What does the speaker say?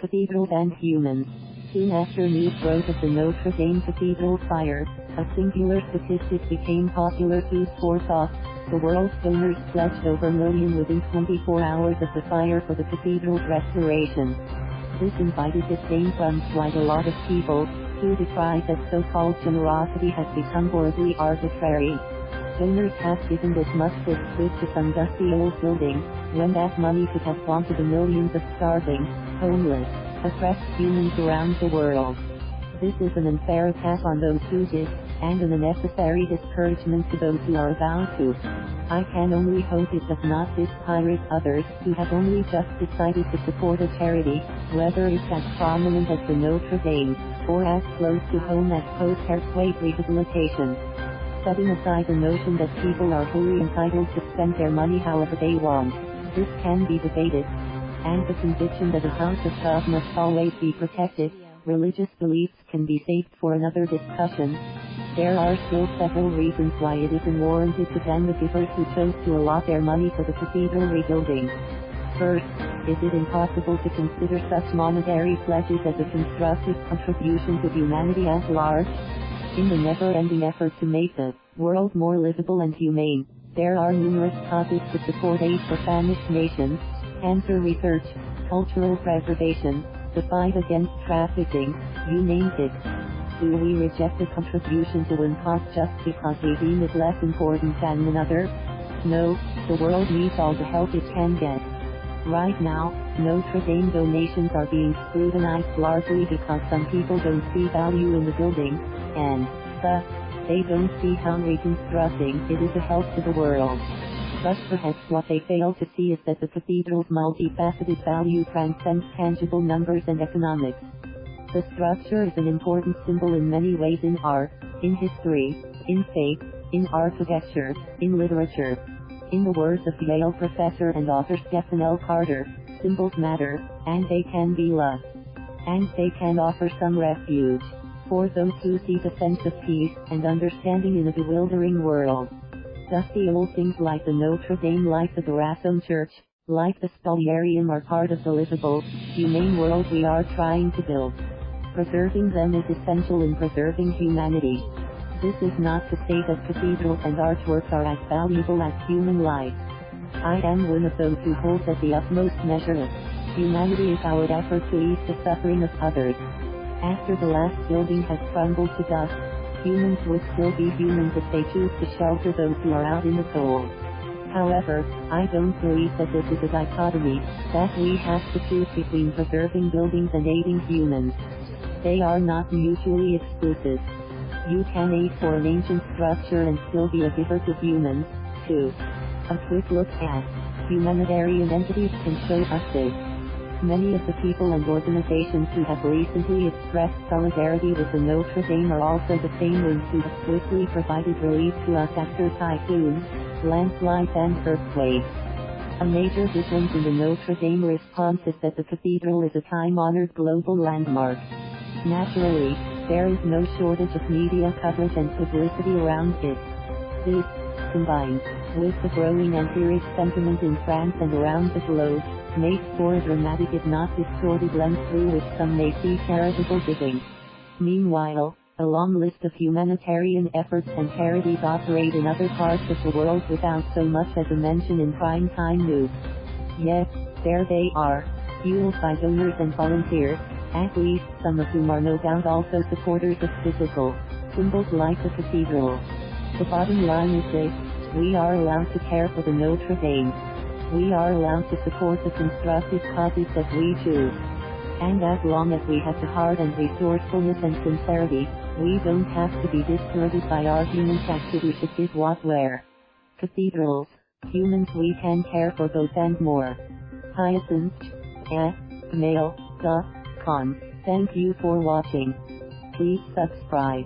Cathedrals and humans. Soon after news broke of the Notre Dame Cathedral fire, a singular statistic became popular whose foresaw the world's donors pledged over $1 million within 24 hours of the fire for the cathedral's restoration. This invited disdain from quite a lot of people, who decried that so-called generosity has become horribly arbitrary. Donors have given this much this quid to some dusty old building, when that money could have gone to the millions of starving, homeless, oppressed humans around the world. This is an unfair attack on those who did, and an unnecessary discouragement to those who are about to. I can only hope it does not dispirate others who have only just decided to support a charity, whether it's as prominent as the Notre Dame, or as close to home as post-earthquake rehabilitation. Setting aside the notion that people are wholly entitled to spend their money however they want, this can be debated, and the conviction that a house of God must always be protected, religious beliefs can be saved for another discussion. There are still several reasons why it is unwarranted to ban the givers who chose to allot their money for the cathedral rebuilding. First, is it impossible to consider such monetary pledges as a constructive contribution to humanity at large? In the never-ending effort to make the world more livable and humane, there are numerous causes to support aid for famished nations, cancer research, cultural preservation, the fight against trafficking, you name it. Do we reject a contribution to one cause just because we deem it less important than another? No, the world needs all the help it can get. Right now, Notre Dame donations are being scrutinized largely because some people don't see value in the building, and, thus, they don't see how reconstructing it is a help to the world. But perhaps what they fail to see is that the cathedral's multifaceted value transcends tangible numbers and economics. The structure is an important symbol in many ways in art, in history, in faith, in architecture, in literature. In the words of Yale professor and author Stephen L. Carter, symbols matter, and they can be loved. And they can offer some refuge for those who seek a sense of peace and understanding in a bewildering world. Dusty old things like the Notre Dame, like the Barasson Church, like the Spoliarium are part of the livable, humane world we are trying to build. Preserving them is essential in preserving humanity. This is not to say that cathedrals and artworks are as valuable as human life. I am one of those who holds that the utmost measure of humanity is our effort to ease the suffering of others. After the last building has crumbled to dust, humans would still be humans if they choose to shelter those who are out in the cold. However, I don't believe that this is a dichotomy, that we have to choose between preserving buildings and aiding humans. They are not mutually exclusive. You can aid for an ancient structure and still be a giver to humans, too. A quick look at humanitarian entities can show us this. Many of the people and organizations who have recently expressed solidarity with the Notre Dame are also the same ones who have swiftly provided relief to us after typhoons, landslides and earthquakes. A major difference in the Notre Dame response is that the cathedral is a time-honored global landmark. Naturally, there is no shortage of media coverage and publicity around it. This, combined with the growing anti-rich sentiment in France and around the globe, makes for a dramatic if not distorted lens through which some may see charitable giving. Meanwhile, a long list of humanitarian efforts and charities operate in other parts of the world without so much as a mention in prime-time news. Yet, there they are, fueled by donors and volunteers, at least some of whom are no doubt also supporters of physical symbols like the cathedral. The bottom line is this: we are allowed to care for the Notre Dame. We are allowed to support the constructive causes that we choose. And as long as we have the heart and resourcefulness and sincerity, we don't have to be discouraged by arguments as to who should give what where. Cathedrals, humans we can care for both and more. Hyacinth@mail.com. Thank you for watching. Please subscribe.